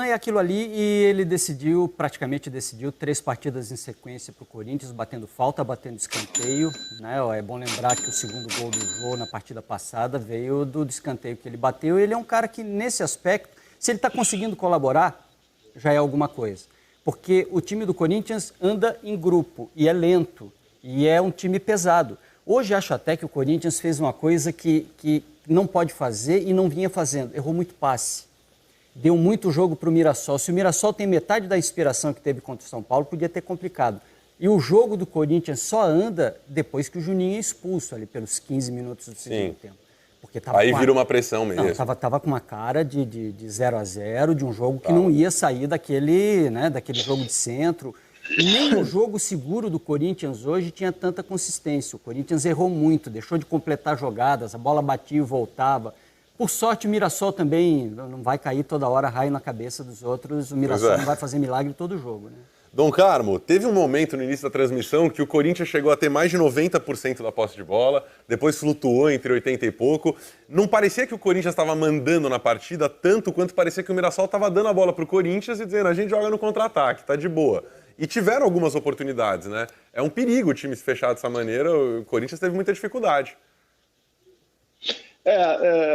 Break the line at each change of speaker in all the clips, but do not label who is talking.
É aquilo ali e ele praticamente decidiu 3 partidas em sequência para o Corinthians, batendo falta, batendo escanteio, né? É bom lembrar que o segundo gol do Jô na partida passada veio do escanteio que ele bateu. Ele é um cara que, nesse aspecto, se ele está conseguindo colaborar, já é alguma coisa. Porque o time do Corinthians anda em grupo e é lento, e é um time pesado. Hoje acho até que o Corinthians fez uma coisa que não pode fazer e não vinha fazendo, errou muito passe. Deu muito jogo para o Mirassol. Se o Mirassol tem metade da inspiração que teve contra o São Paulo, podia ter complicado. E o jogo do Corinthians só anda depois que o Juninho é expulso, ali pelos 15 minutos do segundo tempo. Porque
aí vira uma pressão mesmo.
Não, tava com uma cara de 0-0, de um jogo que não ia sair daquele jogo de centro. Nem o jogo seguro do Corinthians hoje tinha tanta consistência. O Corinthians errou muito, deixou de completar jogadas, a bola batia e voltava. Por sorte, o Mirassol também não vai cair toda hora raio na cabeça dos outros. O Mirassol não vai fazer milagre todo jogo, né?
Dom Carmo, teve um momento no início da transmissão que o Corinthians chegou a ter mais de 90% da posse de bola, depois flutuou entre 80 e pouco. Não parecia que o Corinthians estava mandando na partida tanto quanto parecia que o Mirassol estava dando a bola para o Corinthians e dizendo: a gente joga no contra-ataque, tá de boa. E tiveram algumas oportunidades, né? É um perigo o time se fechar dessa maneira, o Corinthians teve muita dificuldade.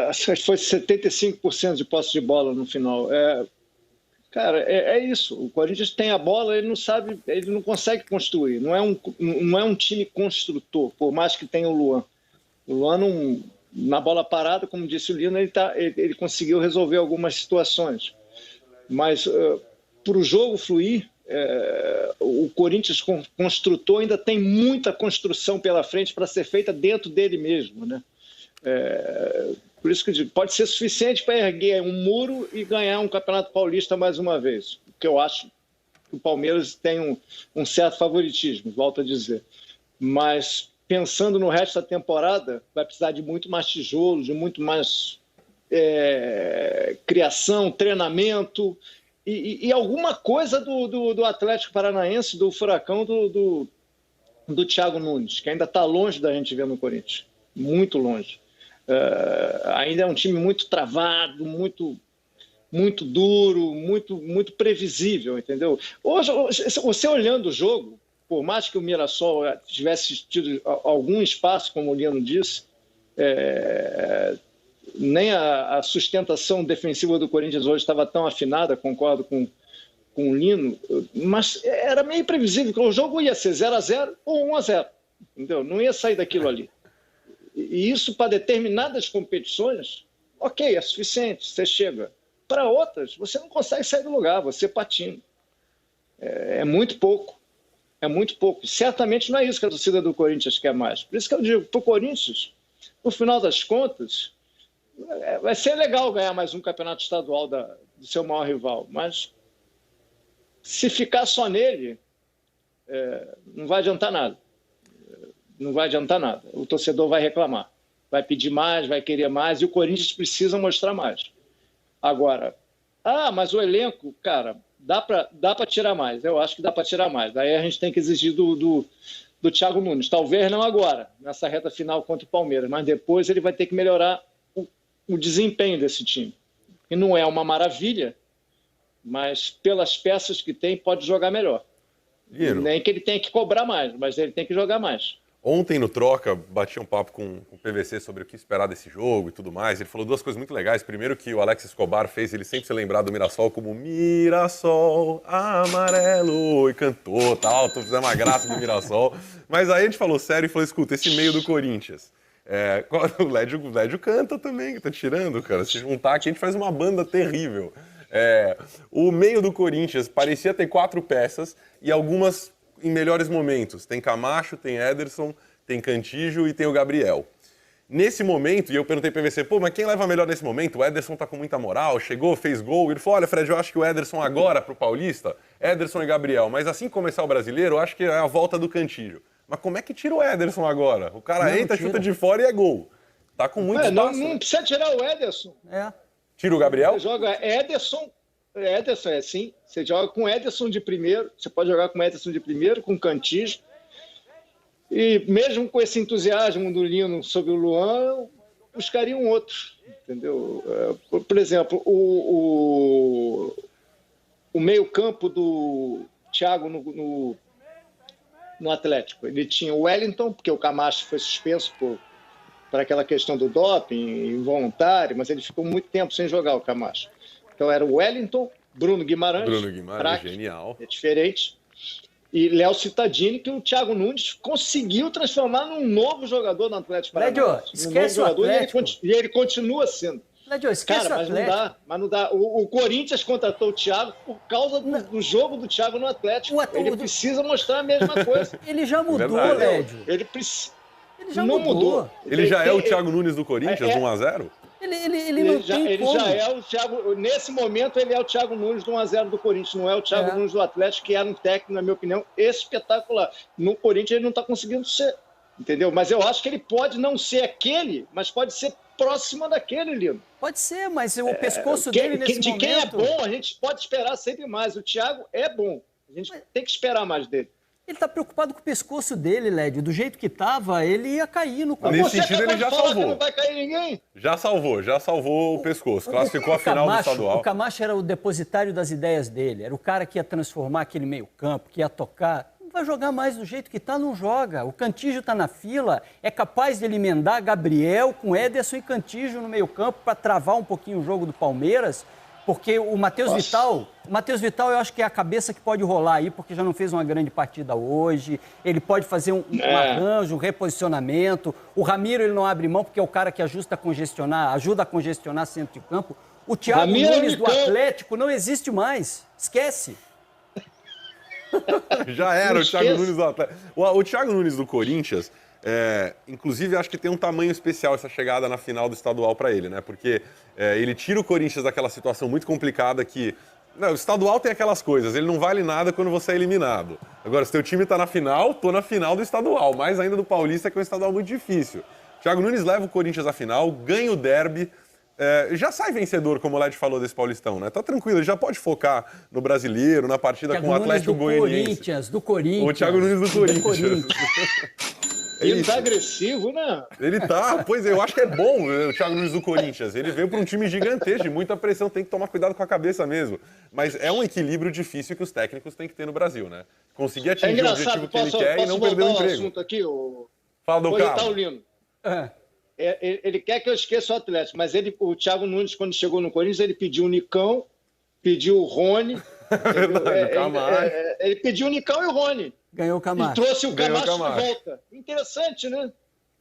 Acho que foi 75% de posse de bola no final. Cara, é isso. O Corinthians tem a bola, ele não sabe, ele não consegue construir. Não é um time construtor, por mais que tenha o Luan. O Luan, na bola parada, como disse o Lino, ele conseguiu resolver algumas situações. Mas para o jogo fluir, o Corinthians construtor ainda tem muita construção pela frente para ser feita dentro dele mesmo, né? Por isso que eu digo, pode ser suficiente para erguer um muro e ganhar um Campeonato Paulista mais uma vez, porque eu acho que o Palmeiras tem um certo favoritismo, volto a dizer. Mas pensando no resto da temporada, vai precisar de muito mais tijolo, de muito mais criação, treinamento e alguma coisa do Atlético Paranaense, do Furacão, do Thiago Nunes, que ainda está longe da gente ver no Corinthians, muito longe. Ainda é um time muito travado, muito duro, muito previsível, entendeu? Hoje, você olhando o jogo, por mais que o Mirassol tivesse tido algum espaço, como o Lino disse, nem a sustentação defensiva do Corinthians hoje estava tão afinada, concordo com o Lino, mas era meio previsível que o jogo ia ser 0-0 ou 1-0, entendeu? Não ia sair daquilo ali. E isso, para determinadas competições, ok, é suficiente, você chega. Para outras, você não consegue sair do lugar, você patina. É muito pouco. É muito pouco. Certamente não é isso que a torcida do Corinthians quer mais. Por isso que eu digo, para o Corinthians, no final das contas, vai ser legal ganhar mais um campeonato estadual do seu maior rival, mas se ficar só nele, não vai adiantar nada. Não vai adiantar nada. O torcedor vai reclamar, vai pedir mais, vai querer mais, e o Corinthians precisa mostrar mais. Agora, mas o elenco, cara, dá para tirar mais. Eu acho que dá para tirar mais. Daí a gente tem que exigir do Thiago Nunes. Talvez não agora, nessa reta final contra o Palmeiras, mas depois ele vai ter que melhorar o desempenho desse time. E não é uma maravilha, mas pelas peças que tem, pode jogar melhor. Nem que ele tenha que cobrar mais, mas ele tem que jogar mais.
Ontem, no Troca, bati um papo com o PVC sobre o que esperar desse jogo e tudo mais. Ele falou 2 coisas muito legais. Primeiro, que o Alex Escobar fez ele sempre se lembrar do Mirassol como Mirassol amarelo, e cantou, tal, fizemos uma graça do Mirassol. Mas aí a gente falou sério e falou: escuta, esse meio do Corinthians, o Lédio canta também, que tá tirando, cara. Se juntar aqui, a gente faz uma banda terrível. O meio do Corinthians parecia ter 4 peças e algumas em melhores momentos. Tem Camacho, tem Ederson, tem Cantígio e tem o Gabriel. Nesse momento, e eu perguntei para você, mas quem leva melhor nesse momento? O Ederson tá com muita moral, chegou, fez gol. Ele falou: olha, Fred, eu acho que o Ederson agora pro Paulista, Ederson e Gabriel, mas assim que começar o Brasileiro, eu acho que é a volta do Cantígio. Mas como é que tira o Ederson agora? O cara entra, chuta de fora e é gol. Tá com muito espaço.
Não precisa tirar o Ederson.
Tira o Gabriel?
Você joga Ederson assim, você joga com Ederson de primeiro, você pode jogar com Ederson de primeiro, com Cantígio, e mesmo com esse entusiasmo do Lino sobre o Luan, buscaria um outro, entendeu? Por exemplo, o meio-campo do Thiago no Atlético. Ele tinha o Wellington, porque o Camacho foi suspenso por aquela questão do doping involuntário, mas ele ficou muito tempo sem jogar, o Camacho. Então era o Wellington, Bruno Guimarães, craque,
genial.
É diferente, e Léo Cittadini, que o Thiago Nunes conseguiu transformar num novo jogador no Atlético Paranaense.
Esquece o Atlético.
E ele continua sendo.
Esquece
Cara,
o Atlético.
mas não dá. O Corinthians contratou o Thiago por causa do jogo do Thiago no Atlético. Ele precisa mostrar a mesma coisa.
Ele já mudou, Lédio.
Ele
já mudou.
Ele já é o Thiago Nunes do Corinthians, 1-0?
Ele não tem como.
Já é o Thiago. Nesse momento, ele é o Thiago Nunes do 1-0 do Corinthians, não é o Thiago Nunes do Atlético, que era um técnico, na minha opinião, espetacular. No Corinthians, ele não está conseguindo ser. Entendeu? Mas eu acho que ele pode não ser aquele, mas pode ser próximo daquele, Lino.
Pode ser, mas o pescoço dele nesse momento...
De quem é bom, a gente pode esperar sempre mais. O Thiago é bom. A gente tem que esperar mais dele.
Ele está preocupado com o pescoço dele, Lédio. Do jeito que estava, ele ia cair no começo.
Nesse sentido, ele já salvou.
Não vai cair ninguém.
Já salvou o pescoço. Classificou a final do estadual.
O Camacho era o depositário das ideias dele. Era o cara que ia transformar aquele meio-campo, que ia tocar. Não vai jogar mais do jeito que está, não joga. O Cantígio está na fila, é capaz de ele emendar Gabriel com Ederson e Cantígio no meio-campo para travar um pouquinho o jogo do Palmeiras. Porque o Matheus Vital eu acho que é a cabeça que pode rolar aí, porque já não fez uma grande partida hoje. Ele pode fazer um arranjo, um reposicionamento. O Ramiro ele não abre mão, porque é o cara que ajuda a congestionar centro de campo. O Thiago Nunes do Atlético não existe mais. Esquece.
Já era o Thiago Nunes do Atlético. O Thiago Nunes do Corinthians... inclusive, acho que tem um tamanho especial essa chegada na final do estadual para ele, né? Porque ele tira o Corinthians daquela situação muito complicada que... o estadual tem aquelas coisas, ele não vale nada quando você é eliminado. Agora, se teu time tá na final, tô na final do estadual, mais ainda do Paulista, que é um estadual muito difícil. Thiago Nunes leva o Corinthians à final, ganha o derby, já sai vencedor, como o Led falou, desse Paulistão, né? Tá tranquilo, ele já pode focar no Brasileiro, na partida com o Atlético Goianiense.
Do Corinthians.
O Thiago Nunes do Corinthians.
Ele tá agressivo, né?
Ele tá, pois é, eu acho que é bom o Thiago Nunes do Corinthians. Ele veio para um time gigantesco, de muita pressão, tem que tomar cuidado com a cabeça mesmo. Mas é um equilíbrio difícil que os técnicos têm que ter no Brasil, né? Conseguir atingir o objetivo que ele quer e não perder o emprego.
Assunto aqui,
Fala do Carlos.
Tá o Lino. Ele quer que eu esqueça o Atlético, mas o Thiago Nunes, quando chegou no Corinthians, ele pediu o Nicão, pediu o Rony. Ele pediu o Nicão e o Rony.
Ganhou o Camacho.
E trouxe o Camacho de volta. Interessante, né?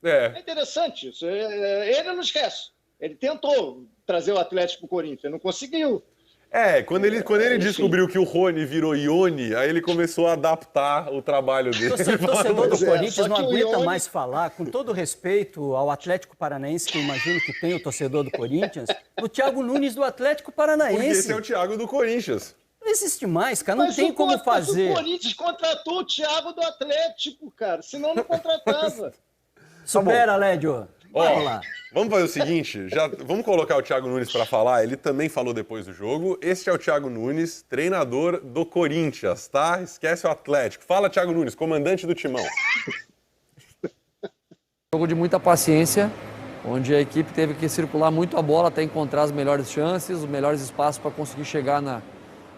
É interessante isso. Ele não esquece. Ele tentou trazer o Atlético para o Corinthians, não conseguiu.
Quando ele descobriu que o Rony virou Ione, aí ele começou a adaptar o trabalho dele.
O torcedor do Corinthians não aguenta mais falar, com todo respeito ao Atlético Paranaense, que eu imagino que tem o torcedor do Corinthians, o Thiago Nunes do Atlético Paranaense.
Porque esse é o Thiago do Corinthians.
Não existe mais, cara. Não tem como fazer.
O Corinthians contratou o Thiago do Atlético, cara. Senão não contratava.
Supera, Lédio. Vamos lá.
Vamos fazer o seguinte, vamos colocar o Thiago Nunes para falar. Ele também falou depois do jogo. Este é o Thiago Nunes, treinador do Corinthians, tá? Esquece o Atlético. Fala, Thiago Nunes, comandante do Timão.
Jogo de muita paciência, onde a equipe teve que circular muito a bola até encontrar as melhores chances, os melhores espaços para conseguir chegar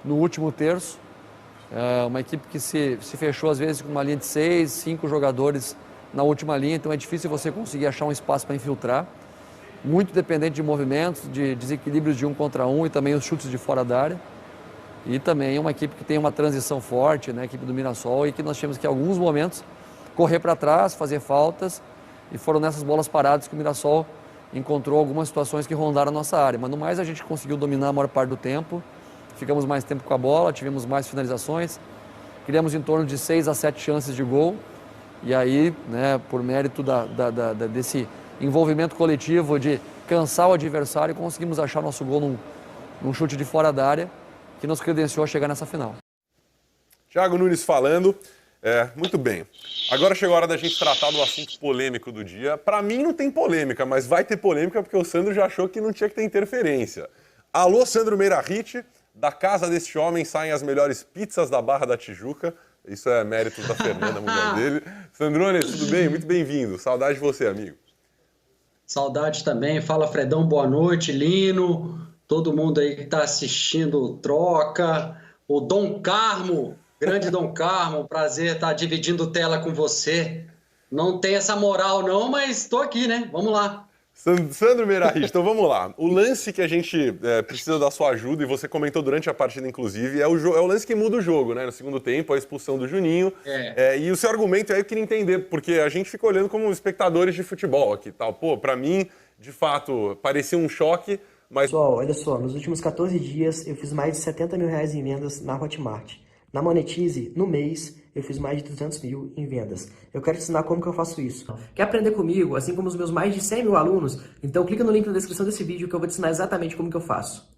no último terço. Uma equipe que se fechou às vezes com uma linha de 6, 5 jogadores na última linha, então é difícil você conseguir achar um espaço para infiltrar. Muito dependente de movimentos, de desequilíbrios de 1 contra 1 e também os chutes de fora da área. E também é uma equipe que tem uma transição forte, né, a equipe do Mirassol, e que nós tínhamos que em alguns momentos correr para trás, fazer faltas, e foram nessas bolas paradas que o Mirassol encontrou algumas situações que rondaram a nossa área. Mas no mais a gente conseguiu dominar a maior parte do tempo, ficamos mais tempo com a bola, tivemos mais finalizações, criamos em torno de 6 a 7 chances de gol. E aí, né, por mérito desse envolvimento coletivo de cansar o adversário, conseguimos achar nosso gol num chute de fora da área, que nos credenciou a chegar nessa final.
Thiago Nunes falando. Muito bem. Agora chegou a hora da gente tratar do assunto polêmico do dia. Para mim não tem polêmica, mas vai ter polêmica porque o Sandro já achou que não tinha que ter interferência. Alô, Sandro Meirahit, da casa deste homem saem as melhores pizzas da Barra da Tijuca. Isso é mérito da Fernanda, mulher dele. Sandrone, tudo bem? Muito bem-vindo. Saudade de você, amigo.
Saudade também. Fala, Fredão. Boa noite. Lino. Todo mundo aí que está assistindo Troca. O Dom Carmo, grande Dom Carmo, prazer estar dividindo tela com você. Não tem essa moral não, mas estou aqui, né? Vamos lá.
Sandro Meirahit, então vamos lá. O lance que a gente precisa da sua ajuda, e você comentou durante a partida, inclusive, é o lance que muda o jogo, né? No segundo tempo, a expulsão do Juninho. E o seu argumento aí eu queria entender, porque a gente fica olhando como espectadores de futebol aqui, tal. Pô, pra mim, de fato, parecia um choque, mas...
Pessoal, olha só, nos últimos 14 dias eu fiz mais de 70 mil reais em vendas na Hotmart. Na Monetize, no mês, eu fiz mais de 200 mil em vendas. Eu quero te ensinar como que eu faço isso. Quer aprender comigo, assim como os meus mais de 100 mil alunos? Então clica no link na descrição desse vídeo que eu vou te ensinar exatamente como que eu faço.